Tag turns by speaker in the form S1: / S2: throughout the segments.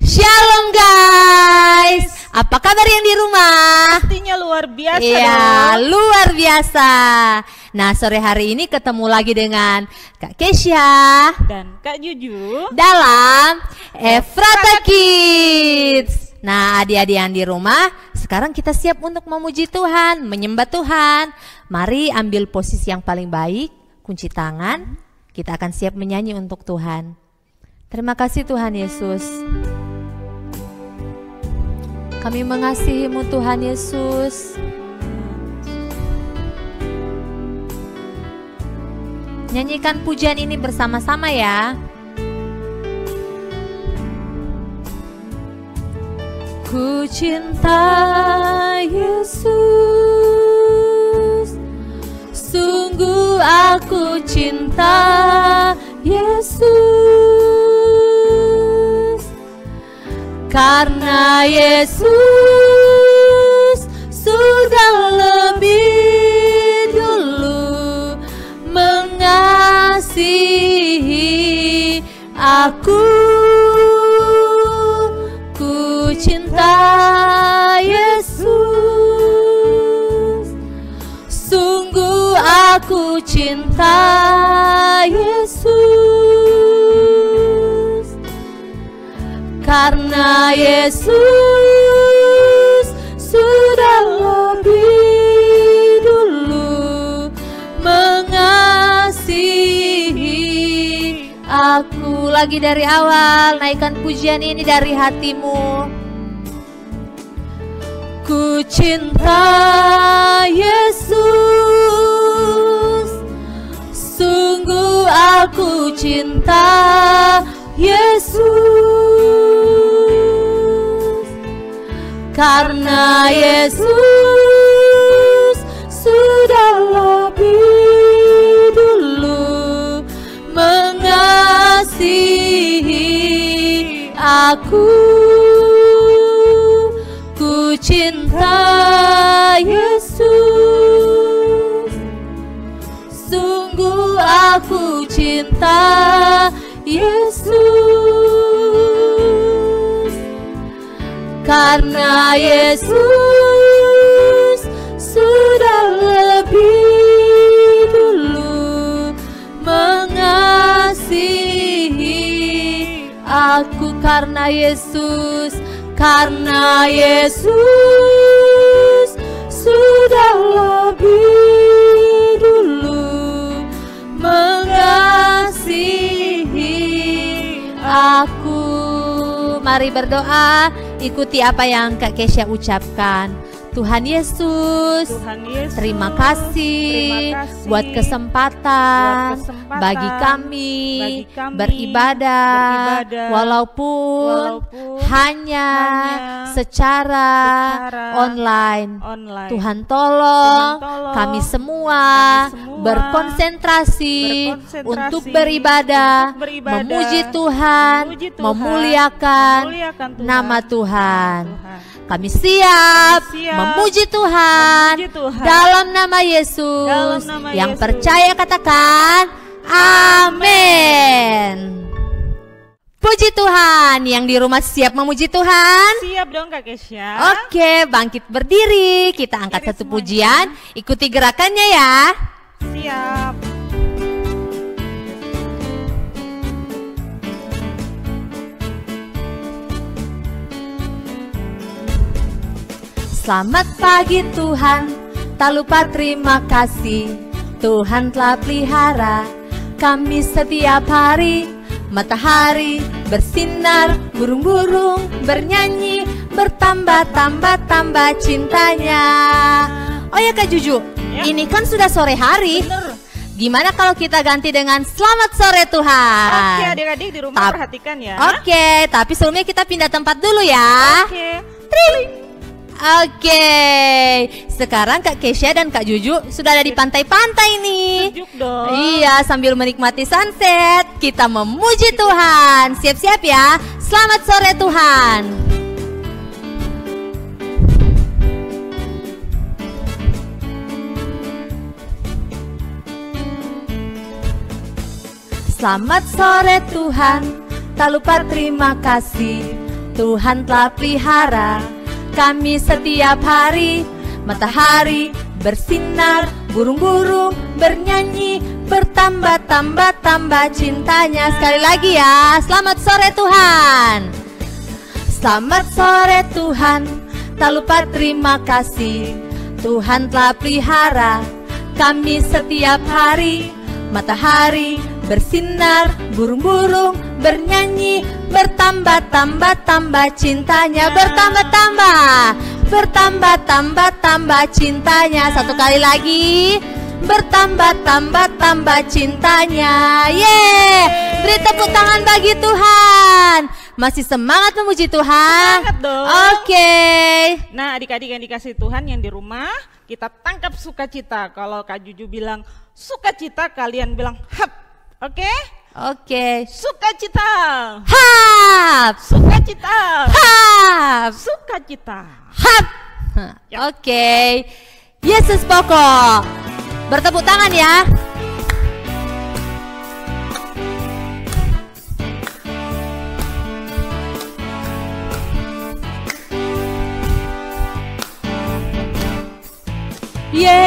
S1: Shalom guys, apa kabar yang di rumah?
S2: Pastinya luar biasa.
S1: Iya, luar biasa. Nah, sore hari ini ketemu lagi dengan Kak Kesha
S2: dan Kak Juju
S1: dalam Efrata Kids. Nah, adik-adik yang di rumah, sekarang kita siap untuk memuji Tuhan, menyembah Tuhan. Mari ambil posisi yang paling baik, kunci tangan. Kita akan siap menyanyi untuk Tuhan. Terima kasih Tuhan Yesus. Kami mengasihi-Mu Tuhan Yesus. Nyanyikan pujian ini bersama-sama ya. Ku cinta Yesus, sungguh aku cinta Yesus, karena Yesus sudah lebih dulu mengasihi aku. Ku cinta Yesus, sungguh aku cinta Yesus, karena Yesus sudah lebih dulu mengasihi aku. Lagi dari awal, naikkan pujian ini dari hatimu. Ku cinta Yesus, sungguh aku cinta Yesus, karena Yesus sudah lebih dulu mengasihi aku. Ku cinta Yesus, sungguh aku cinta Yesus, karena Yesus sudah lebih dulu mengasihi aku. Karena Yesus, karena Yesus sudah lebih dulu mengasihi aku. Mari berdoa, ikuti apa yang Kak Kesha ucapkan. Tuhan Yesus, terima kasih buat kesempatan bagi kami beribadah walaupun hanya secara online. Tuhan tolong kami semua berkonsentrasi untuk beribadah, memuji Tuhan, memuliakan nama Tuhan. Kami siap memuji Tuhan dalam nama Yesus. Yang percaya katakan amin. Puji Tuhan. Yang di rumah siap memuji Tuhan?
S2: Siap dong Kak Kesha.
S1: Oke, bangkit berdiri. Kita angkat satu pujian. Ikuti gerakannya ya.
S2: Siap.
S1: Selamat pagi Tuhan, tak lupa terima kasih. Tuhan telah pelihara kami setiap hari. Matahari bersinar, burung-burung bernyanyi, bertambah-tambah cintanya. Oh ya Kak Juju, ya. Ini kan sudah sore hari.
S2: Bener.
S1: Gimana kalau kita ganti dengan selamat sore Tuhan?
S2: Oke adik-adik di rumah perhatikan ya.
S1: Oke, tapi sebelumnya kita pindah tempat dulu ya.
S2: Oke.
S1: Tring. Oke, sekarang Kak Kesha dan Kak Juju sudah ada di pantai-pantai nih.
S2: Sejuk dong.
S1: Iya, sambil menikmati sunset, kita memuji Tuhan. Siap-siap ya. Selamat sore Tuhan. Selamat sore Tuhan, tak lupa terima kasih. Tuhan telah pelihara kami setiap hari. Matahari bersinar, burung-burung bernyanyi, bertambah-tambah cintanya. Sekali lagi ya, selamat sore Tuhan. Selamat sore Tuhan, tak lupa terima kasih. Tuhan telah pelihara kami setiap hari. Matahari bersinar, burung-burung bernyanyi, bertambah-tambah cintanya. Bertambah-tambah cintanya. Satu kali lagi, bertambah-tambah cintanya. Yeay, beri tepuk tangan bagi Tuhan. Masih semangat memuji Tuhan?
S2: Semangat dong.
S1: Oke.
S2: Nah, adik-adik yang dikasih Tuhan yang di rumah, kita tangkap sukacita. Kalau Kak Juju bilang sukacita, kalian bilang hap. Oke?
S1: Oke.
S2: Sukacita.
S1: Hap.
S2: Sukacita.
S1: Hap.
S2: Sukacita.
S1: Hap.
S2: Ya.
S1: Oke. Yesus pokok. Bertepuk tangan ya. Yesus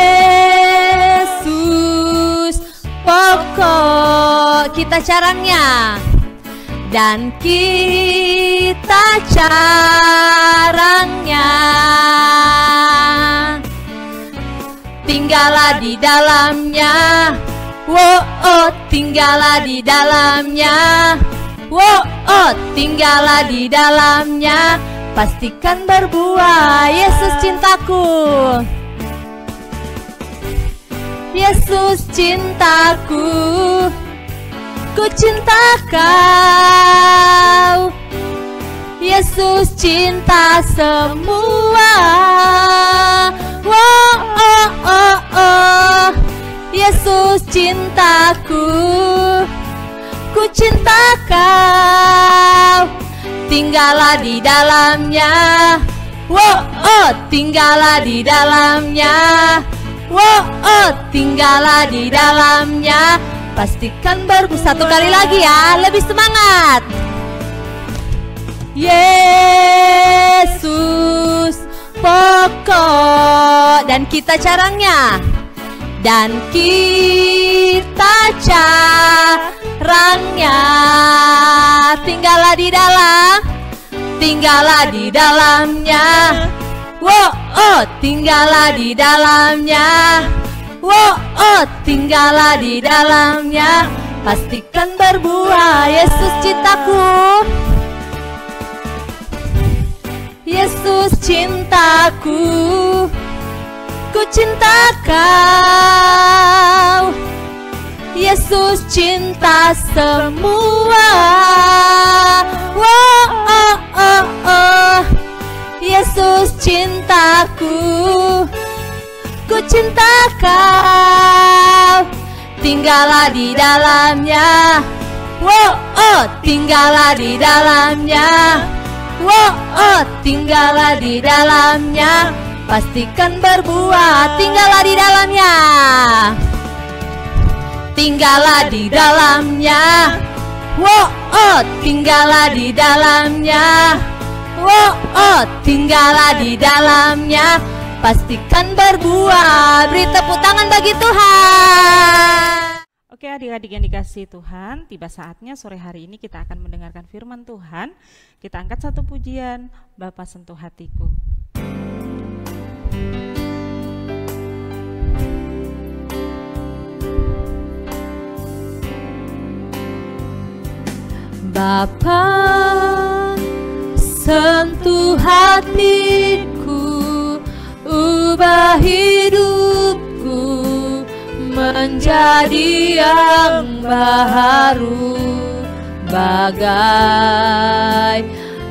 S1: pokok, kita caranya. Dan kita caranya, tinggallah di dalamnya. Oh, tinggallah di dalamnya. Oh, tinggallah di dalamnya. Pastikan berbuah, Yesus cintaku. Yesus cintaku, ku cinta kau. Yesus cinta semua. Oh. Yesus cintaku, ku cinta kau. Tinggallah di dalamnya. Oh, tinggallah di dalamnya. Oh, tinggallah di dalamnya. Pastikan berbuah. Satu kali lagi ya, lebih semangat. Yesus pokok, dan kita caranya. Dan kita caranya, tinggallah di dalam. Tinggallah di dalamnya. Oh, tinggallah di dalamnya. Oh, tinggallah di dalamnya. Pastikan berbuah, Yesus cintaku. Yesus cintaku, ku cinta kau. Yesus cinta semua. Oh. Yesus cintaku, ku cinta kau. Tinggallah di dalamnya. Oh, tinggallah di dalamnya. Oh, tinggallah di dalamnya. Pastikan berbuah, tinggallah di dalamnya. Tinggallah di dalamnya. Oh, tinggallah di dalamnya. Oh, tinggallah di dalamnya. Pastikan berbuah. Beri tepuk tangan bagi Tuhan.
S2: Oke, adik-adik yang dikasih Tuhan, tiba saatnya sore hari ini kita akan mendengarkan firman Tuhan. Kita angkat satu pujian, Bapa sentuh hatiku.
S1: Bapa sentuh hatiku, ubah hidupku menjadi yang baru, bagai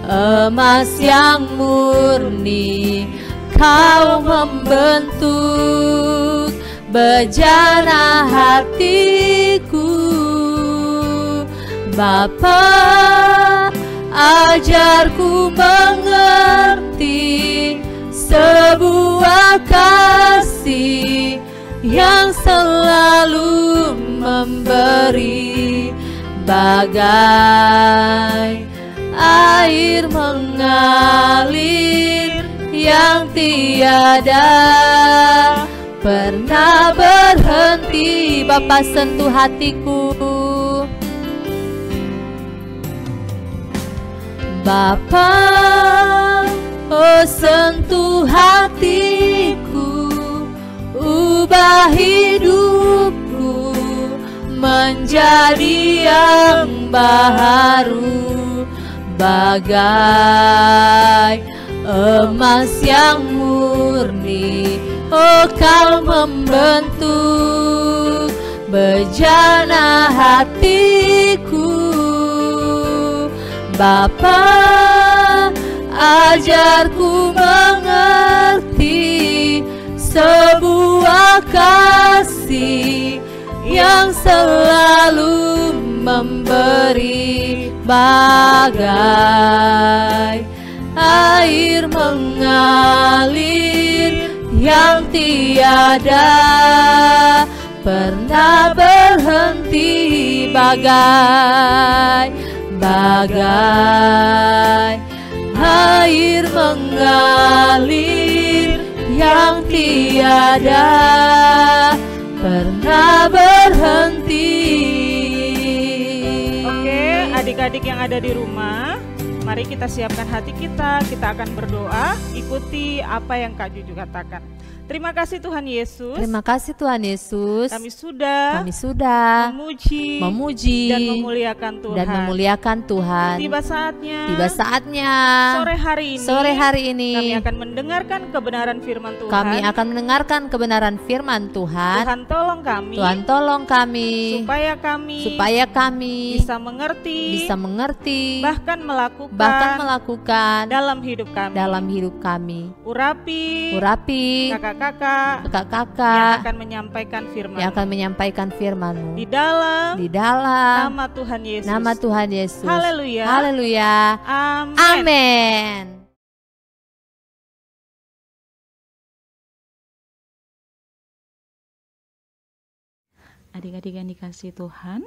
S1: emas yang murni. Kau membentuk bejana hatiku. Bapa, ajarku mengerti sebuah kasih yang selalu memberi, bagai air mengalir mengalir yang tiada pernah berhenti. Bapa, sentuh hatiku. Bapa, oh sentuh hatiku, ubah hidupku menjadi yang baharu, bagai emas yang murni. Oh, kau membentuk bejana hatiku. Bapa, ajarku mengerti sebuah kasih yang selalu memberi, bagai air mengalir yang tiada pernah berhenti, bagai air mengalir yang tiada pernah berhenti.
S2: Oke, adik-adik yang ada di rumah, mari kita siapkan hati kita. Kita akan berdoa, ikuti apa yang Kak Juju katakan. Terima kasih Tuhan Yesus.
S1: Terima kasih Tuhan Yesus.
S2: Kami sudah memuji dan memuliakan Tuhan. Tiba saatnya sore hari ini kami akan mendengarkan kebenaran firman Tuhan. Tuhan tolong kami supaya kami bisa mengerti bahkan melakukan dalam hidup kami. Urapi kakak-kakak yang akan menyampaikan firman-Mu di dalam nama Tuhan Yesus. Haleluya. Amin.
S3: Adik-adik yang dikasihi Tuhan,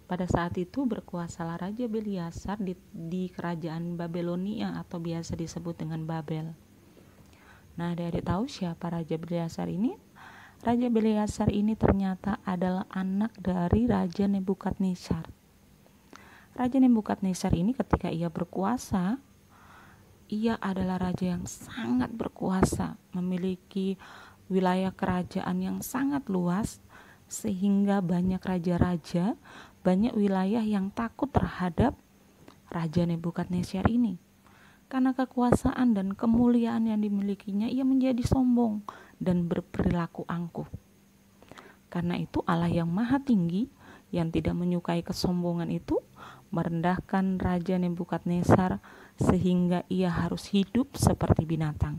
S3: pada saat itu berkuasalah Raja Belsasar di kerajaan Babelonia atau biasa disebut dengan Babel. Nah, adik-adik tahu siapa Raja Belsasar ini? Raja Belsasar ini ternyata adalah anak dari Raja Nebukadnezar. Raja Nebukadnezar ini ketika ia berkuasa, ia adalah raja yang sangat berkuasa, memiliki wilayah kerajaan yang sangat luas, sehingga banyak raja-raja, banyak wilayah yang takut terhadap Raja Nebukadnezar ini. Karena kekuasaan dan kemuliaan yang dimilikinya, ia menjadi sombong dan berperilaku angkuh. Karena itu Allah yang maha tinggi, yang tidak menyukai kesombongan itu, merendahkan Raja Nebukadnezar sehingga ia harus hidup seperti binatang.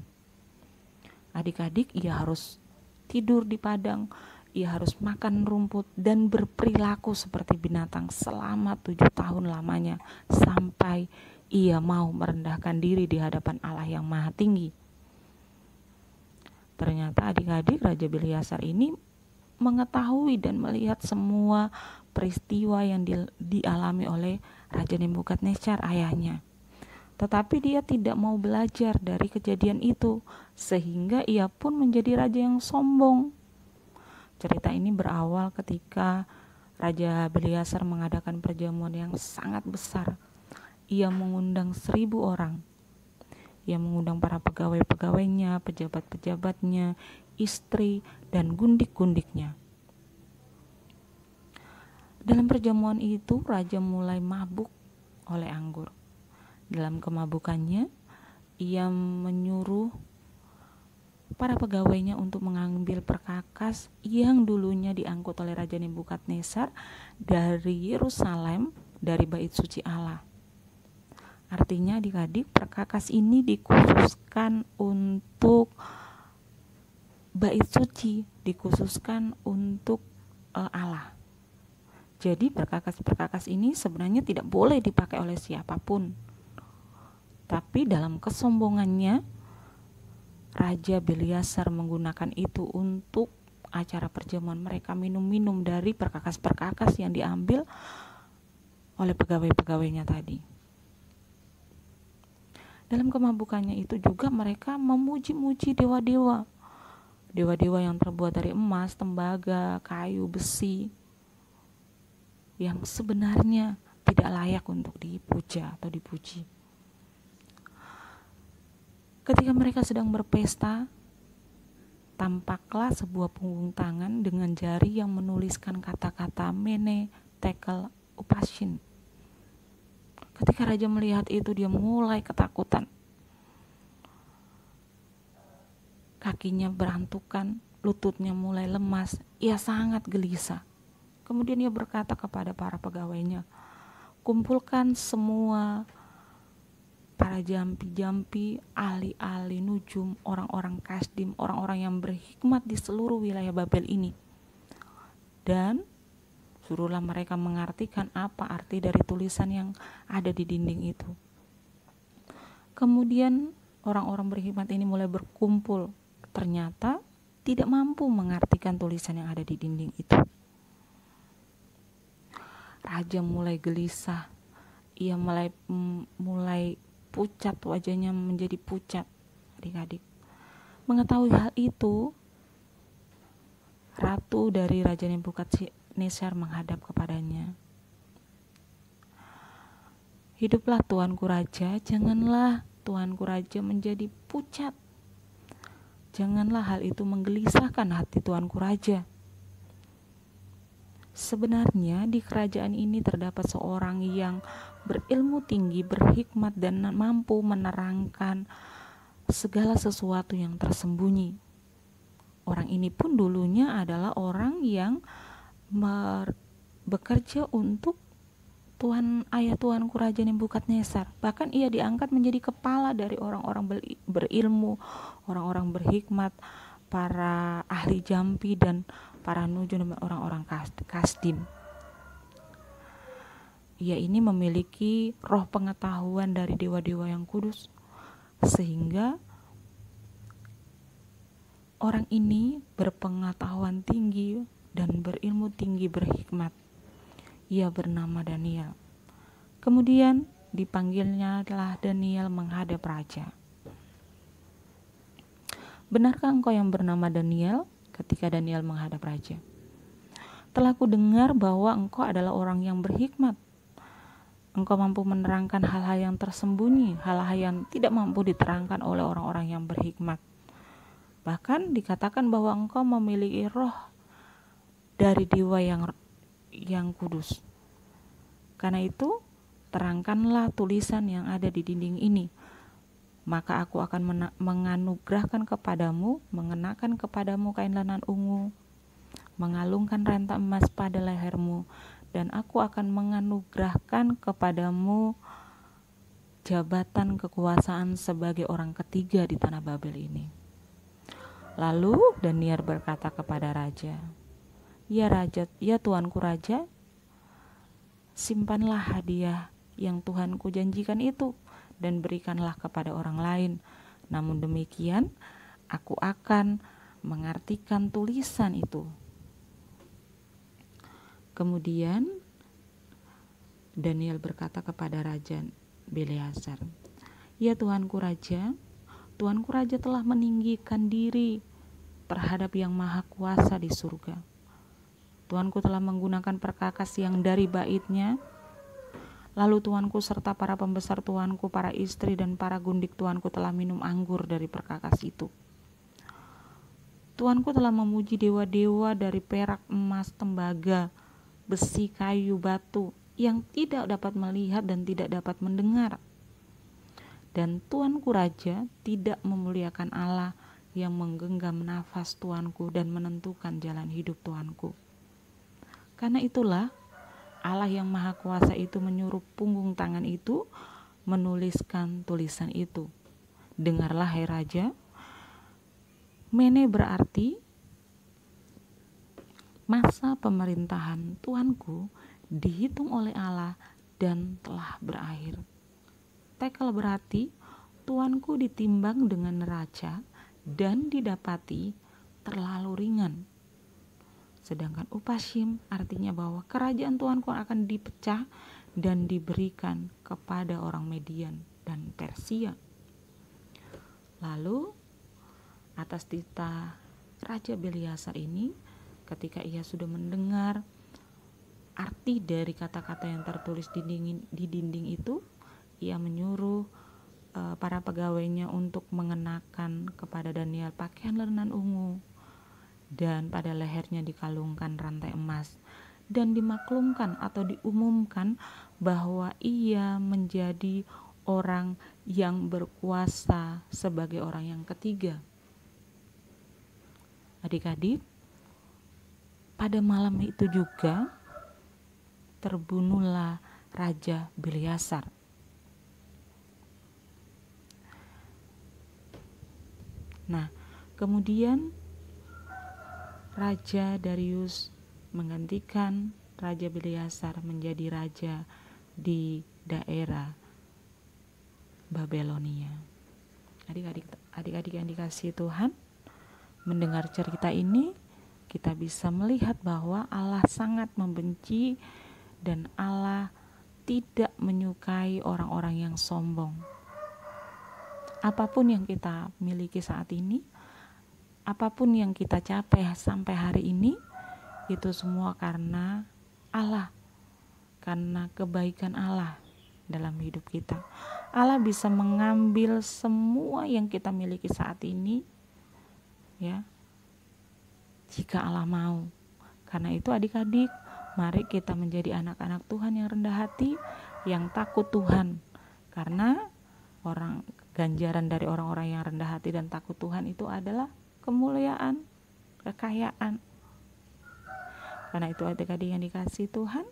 S3: Adik-adik, ia harus tidur di padang, ia harus makan rumput dan berperilaku seperti binatang selama 7 tahun lamanya, sampai ia mau merendahkan diri di hadapan Allah yang maha tinggi. Ternyata adik-adik, Raja Belsasar ini mengetahui dan melihat semua peristiwa yang dialami oleh Raja Nebukadnezar ayahnya. Tetapi dia tidak mau belajar dari kejadian itu, sehingga ia pun menjadi raja yang sombong. Cerita ini berawal ketika Raja Belsasar mengadakan perjamuan yang sangat besar. Ia mengundang 1.000 orang. Ia mengundang para pegawai-pegawainya, pejabat-pejabatnya, istri, dan gundik-gundiknya. Dalam perjamuan itu, raja mulai mabuk oleh anggur. Dalam kemabukannya, ia menyuruh para pegawainya untuk mengambil perkakas yang dulunya diangkut oleh Raja Nebukadnezar dari Yerusalem, dari bait suci Allah. Artinya adik-adik, perkakas ini dikhususkan untuk bait suci, dikhususkan untuk Allah. Jadi perkakas-perkakas ini sebenarnya tidak boleh dipakai oleh siapapun. Tapi dalam kesombongannya, Raja Belsasar menggunakan itu untuk acara perjamuan. Mereka minum-minum dari perkakas-perkakas yang diambil oleh pegawai-pegawainya tadi. Dalam kemabukannya itu juga mereka memuji-muji dewa-dewa. Dewa-dewa yang terbuat dari emas, tembaga, kayu, besi, yang sebenarnya tidak layak untuk dipuja atau dipuji. Ketika mereka sedang berpesta, tampaklah sebuah punggung tangan dengan jari yang menuliskan kata-kata Mene, Tekel, Upharsin. Ketika raja melihat itu, dia mulai ketakutan. Kakinya berantukan, lututnya mulai lemas, ia sangat gelisah. Kemudian ia berkata kepada para pegawainya, kumpulkan semua para jampi-jampi, ahli-ahli nujum, orang-orang kasdim, orang-orang yang berhikmat di seluruh wilayah Babel ini. Dan suruhlah mereka mengartikan apa arti dari tulisan yang ada di dinding itu. Kemudian orang-orang berhikmat ini mulai berkumpul. Ternyata tidak mampu mengartikan tulisan yang ada di dinding itu. Raja mulai gelisah. Ia mulai pucat, wajahnya menjadi pucat. Adik-adik, mengetahui hal itu, ratu dari Raja Nebukadnezar menghadap kepadanya. Hiduplah Tuanku Raja, janganlah Tuanku Raja menjadi pucat. Janganlah hal itu menggelisahkan hati Tuanku Raja. Sebenarnya di kerajaan ini terdapat seorang yang berilmu tinggi, berhikmat, dan mampu menerangkan segala sesuatu yang tersembunyi. Orang ini pun dulunya adalah orang yang bekerja untuk Tuanku Raja Nebukadnezar. Bahkan ia diangkat menjadi kepala dari orang-orang berilmu, orang-orang berhikmat, para ahli jampi dan para nujum dan orang-orang kasdim. Ia ini memiliki roh pengetahuan dari dewa-dewa yang kudus, sehingga orang ini berpengetahuan tinggi dan berilmu tinggi, berhikmat. Ia bernama Daniel. Kemudian dipanggilnya telah Daniel menghadap raja. Benarkah engkau yang bernama Daniel? Ketika Daniel menghadap raja, telah ku dengar bahwa engkau adalah orang yang berhikmat. Engkau mampu menerangkan hal-hal yang tersembunyi, hal-hal yang tidak mampu diterangkan oleh orang-orang yang berhikmat. Bahkan dikatakan bahwa engkau memiliki roh dari dewa yang kudus. Karena itu, terangkanlah tulisan yang ada di dinding ini. Maka aku akan menganugerahkan kepadamu, mengenakan kepadamu kain lanan ungu, mengalungkan rantai emas pada lehermu, dan aku akan menganugerahkan kepadamu jabatan kekuasaan sebagai orang ketiga di tanah Babel ini. Lalu Daniel berkata kepada raja, ya Tuanku Raja, simpanlah hadiah yang Tuhanku janjikan itu dan berikanlah kepada orang lain. Namun demikian, aku akan mengartikan tulisan itu. Kemudian Daniel berkata kepada Raja Belshazzar, ya Tuanku Raja telah meninggikan diri terhadap yang maha kuasa di surga. Tuanku telah menggunakan perkakas yang dari baitnya. Lalu tuanku serta para pembesar tuanku, para istri dan para gundik tuanku telah minum anggur dari perkakas itu. Tuanku telah memuji dewa-dewa dari perak, emas, tembaga, besi, kayu, batu, yang tidak dapat melihat dan tidak dapat mendengar. Dan Tuanku Raja tidak memuliakan Allah yang menggenggam nafas tuanku dan menentukan jalan hidup tuanku. Karena itulah Allah yang maha kuasa itu menyuruh punggung tangan itu menuliskan tulisan itu. Dengarlah hai Raja, Mene berarti masa pemerintahan tuanku dihitung oleh Allah dan telah berakhir. Tekel berarti tuanku ditimbang dengan neraca dan didapati terlalu ringan. Sedangkan Upharsin artinya bahwa kerajaan tuanku akan dipecah dan diberikan kepada orang Median dan Persia. Lalu atas titah Raja Belsasar ini, ketika ia sudah mendengar arti dari kata-kata yang tertulis di dinding itu, ia menyuruh para pegawainya untuk mengenakan kepada Daniel pakaian lenan ungu, dan pada lehernya dikalungkan rantai emas, dan dimaklumkan atau diumumkan bahwa ia menjadi orang yang berkuasa sebagai orang yang ketiga. Adik-adik, pada malam itu juga terbunuhlah Raja Belsasar. Nah, kemudian Raja Darius menggantikan Raja Belsasar menjadi raja di daerah Babelonia. Adik-adik yang dikasihi Tuhan, mendengar cerita ini kita bisa melihat bahwa Allah sangat membenci dan Allah tidak menyukai orang-orang yang sombong. Apapun yang kita miliki saat ini, apapun yang kita capai sampai hari ini, itu semua karena Allah, karena kebaikan Allah dalam hidup kita. Allah bisa mengambil semua yang kita miliki saat ini, ya, jika Allah mau. Karena itu adik-adik, mari kita menjadi anak-anak Tuhan yang rendah hati, yang takut Tuhan. Karena ganjaran dari orang-orang yang rendah hati dan takut Tuhan itu adalah kemuliaan, kekayaan. Karena itu adik-adik yang dikasihi Tuhan,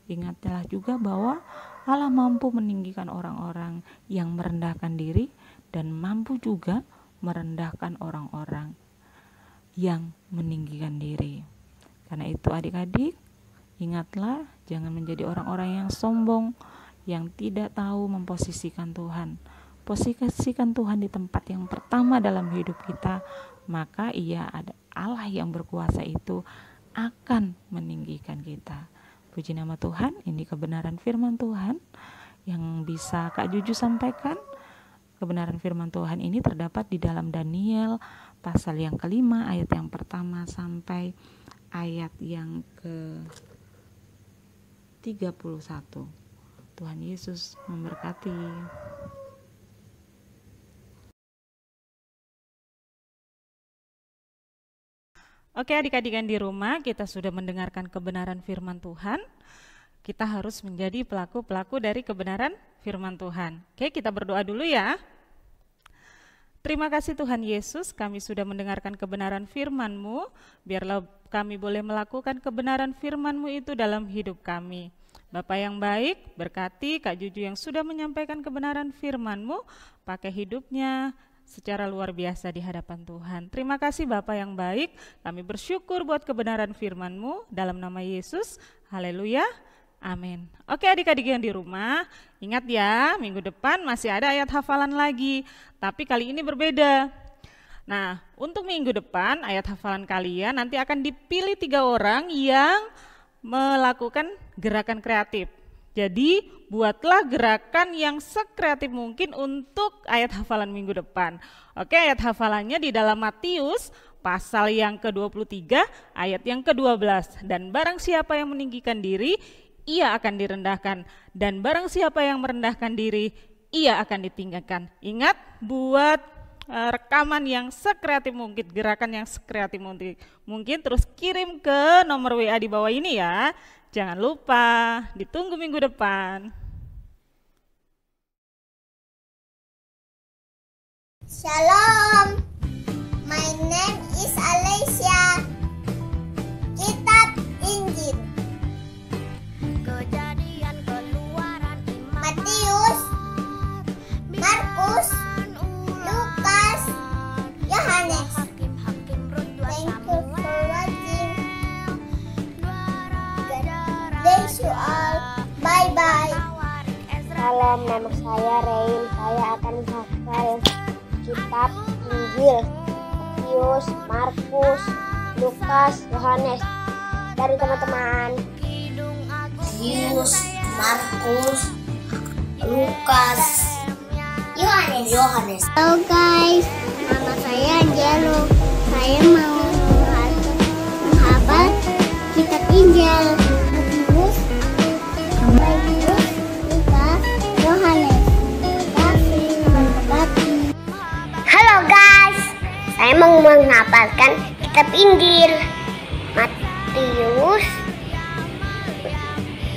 S3: ingatlah juga bahwa Allah mampu meninggikan orang-orang yang merendahkan diri dan mampu juga merendahkan orang-orang yang meninggikan diri. Karena itu adik-adik, ingatlah jangan menjadi orang-orang yang sombong, yang tidak tahu memposisikan Tuhan. Posisikan Tuhan di tempat yang pertama dalam hidup kita, maka Ia ada Allah yang berkuasa itu akan meninggikan kita. Puji nama Tuhan, ini kebenaran firman Tuhan yang bisa Kak Juju sampaikan. Kebenaran firman Tuhan ini terdapat di dalam Daniel pasal yang ke-5 ayat yang pertama sampai ayat yang ke-31. Tuhan Yesus memberkati.
S2: Oke, adik-adik yang di rumah, kita sudah mendengarkan kebenaran firman Tuhan. Kita harus menjadi pelaku-pelaku dari kebenaran firman Tuhan. Oke, kita berdoa dulu ya. Terima kasih Tuhan Yesus, kami sudah mendengarkan kebenaran firman-Mu. Biarlah kami boleh melakukan kebenaran firman-Mu itu dalam hidup kami. Bapa yang baik, berkati Kak Juju yang sudah menyampaikan kebenaran firman-Mu, pakai hidupnya secara luar biasa di hadapan Tuhan. Terima kasih Bapa yang baik, kami bersyukur buat kebenaran firman-Mu dalam nama Yesus. Haleluya, amin. Oke adik-adik yang di rumah, ingat ya, minggu depan masih ada ayat hafalan lagi, tapi kali ini berbeda. Nah, untuk minggu depan ayat hafalan kalian nanti akan dipilih 3 orang yang melakukan gerakan kreatif. Jadi buatlah gerakan yang sekreatif mungkin untuk ayat hafalan minggu depan. Oke, ayat hafalannya di dalam Matius pasal yang ke-23 ayat yang ke-12. Dan barang siapa yang meninggikan diri, ia akan direndahkan. Dan barang siapa yang merendahkan diri, ia akan ditinggikan. Ingat, buat rekaman yang sekreatif mungkin, gerakan yang sekreatif mungkin, terus kirim ke nomor WA di bawah ini ya. Jangan lupa, ditunggu minggu depan.
S4: Shalom, my name is Alicia. Kitab Injil, Kejadian, Keluaran, Matius, Markus, Lukas, Yohanes. Thank you for watching. God bless you all. Bye bye.
S5: Salam, nama saya Rein. Saya akan menghafal kitab Injil, Matius, Markus, Lukas, Yohanes. Dari teman-teman.
S4: Matius, Markus, Lukas, Yohanes. Halo guys, nama saya Angelo. Saya mau menghafal kitab Injil. Matius, Lukas, Yohanes. Halo guys, saya mau menghafalkan kitab Injil. Matius,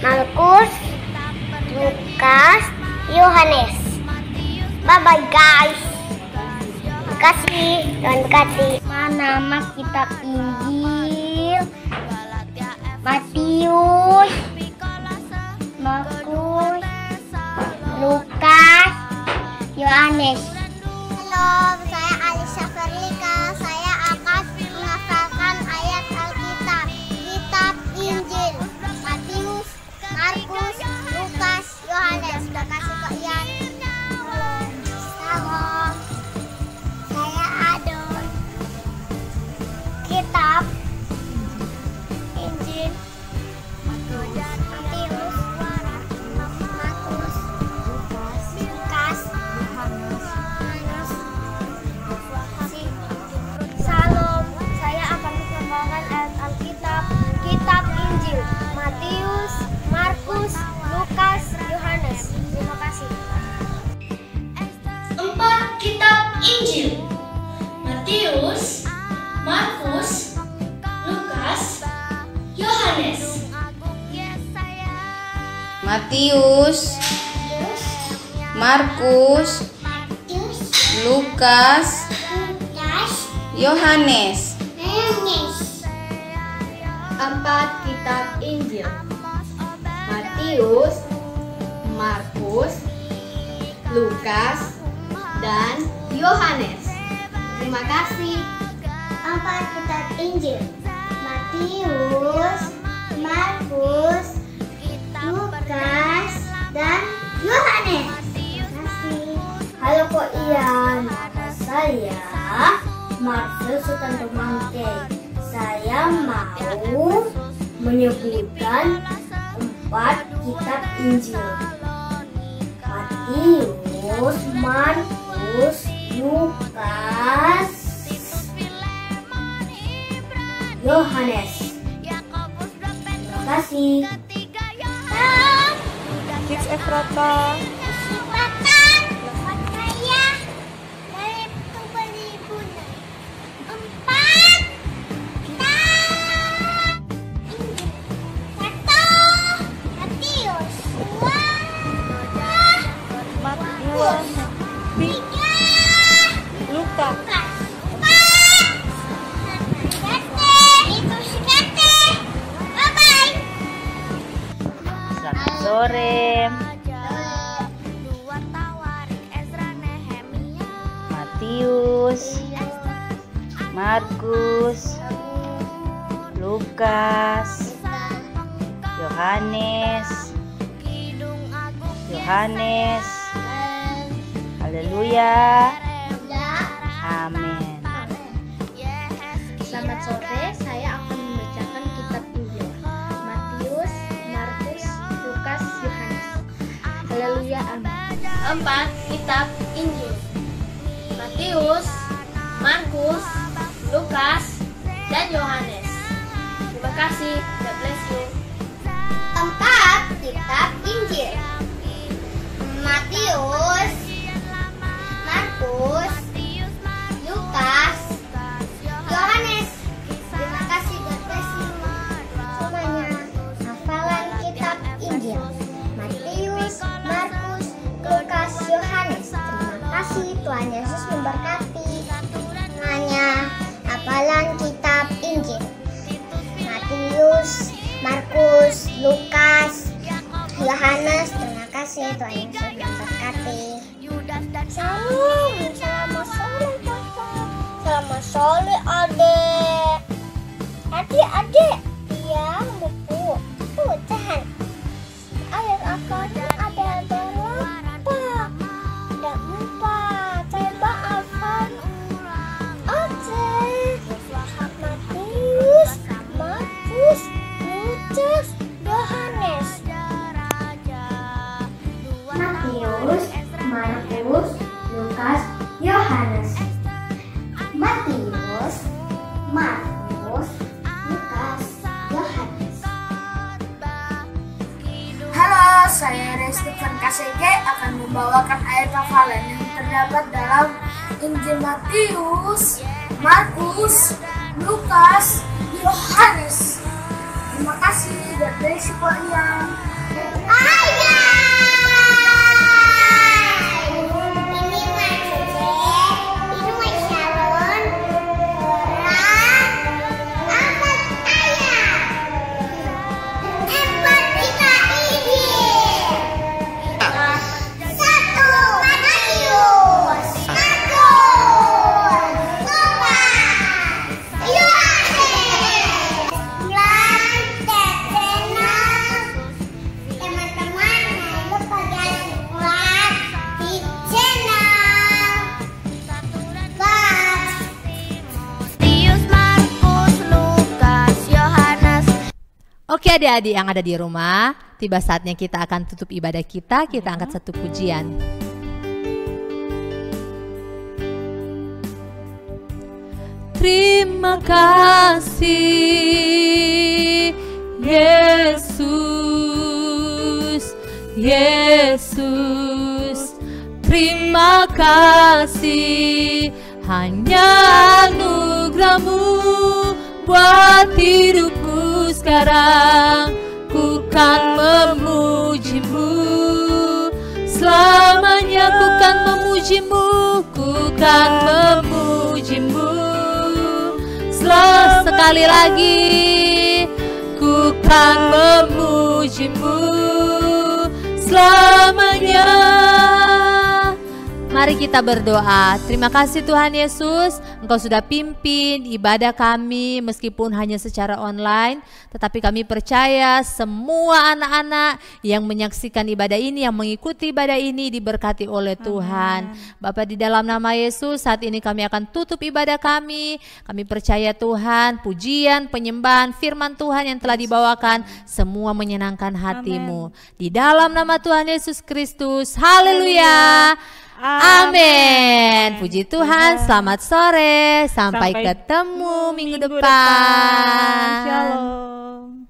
S4: Markus, Lukas, Yohanes. Bye-bye guys. Terima kasih. Tuhan berkati. Nama kitab Injil Matius, Markus, Lukas, Yohanes. Halo, saya Alisa Ferlika. Saya akan menghafalkan ayat Alkitab. Kitab Injil Matius, Markus, Lukas, Yohanes. Terima kasih Kak Ian. Halo, saya Adon. Kitab Injil Matius, Markus, Lukas, Yohanes. Salam, saya akan menghafalkan ayat Alkitab. Kitab Injil Matius, Markus, Lukas, Yohanes. Terima kasih.
S6: 4 kitab Injil Matius, Markus, Lukas, Yohanes.
S7: Matius, Markus, Lukas, Yohanes.
S1: 4 kitab Injil Matius, Markus, Lukas, dan Yohanes. Terima kasih.
S4: 4 kitab Injil Matius, Markus, Lukas, dan Yohanes. Terima kasih. Halo Ko Ian, nama saya Marcel Sutanto Mangke. Saya mau menyebutkan 4 kitab Injil Matius, Markus, Lukas, Yohanes. Terima kasih.
S3: Kids Efrata.
S8: Sore. Matius, Markus, Lukas, Yohanes. Haleluya. Amin.
S4: Selamat sore, saya akan membacakan kitab Injil Matius, Markus, Lukas, Yohanes. Haleluya, amin.
S1: 4 kitab Injil Matius, Markus, Lukas, dan Yohanes. Terima kasih. God bless you.
S4: 4 kitab Injil Matius, Markus, Lukas, Yohanes. Terima kasih, God bless you. Semuanya, hafalan kitab Injil Matius, Markus, Lukas, Yohanes. Terima kasih, Tuhan Yesus memberkati. Semuanya, hafalan kitab Injil Matius, Markus, Lukas, Yohanes. Terima kasih, Tuhan Yesus memberkati. Selamat sore kakak. Selamat sore adek. Adik. Iya, buku. Tahan. Ayat akalnya ada berapa? Ada 4. Coba hafal. Oke. Matius, Markus, Lukas, Yohanes. Matius, Markus, Lukas, Yohanes. Terima kasih, Tuhan Yesus memberkati. Selamat sore, Adek. Adik, ada berapa? Ada 4. Coba hafal. Oke. Matius, Markus, Lukas, Yohanes. Terima kasih, Tuhan Yesus memberkati. Matius, Markus,
S9: saya Restivan KCG akan membawakan ayat hafalan yang terdapat dalam Injil Matius, Markus, Lukas, Yohanes. Terima kasih dan berisiko yang
S1: Oke adik-adik yang ada di rumah, tiba saatnya kita akan tutup ibadah kita angkat satu pujian. Terima kasih Yesus, Yesus, terima kasih, hanya anugerah-Mu buat hidupku sekarang. Ku kan memuji-Mu selamanya, ku kan memuji-Mu, ku kan memuji-Mu. Sekali lagi, ku kan memuji-Mu selamanya. Mari kita berdoa. Terima kasih Tuhan Yesus, Engkau sudah pimpin ibadah kami meskipun hanya secara online, tetapi kami percaya semua anak-anak yang menyaksikan ibadah ini, yang mengikuti ibadah ini diberkati oleh Tuhan. Bapa, di dalam nama Yesus saat ini kami akan tutup ibadah kami. Kami percaya Tuhan, pujian, penyembahan, firman Tuhan yang telah dibawakan semua menyenangkan hati-Mu. Di dalam nama Tuhan Yesus Kristus, haleluya. Amin. Puji Tuhan. Selamat sore. Sampai ketemu minggu depan.
S2: Shalom.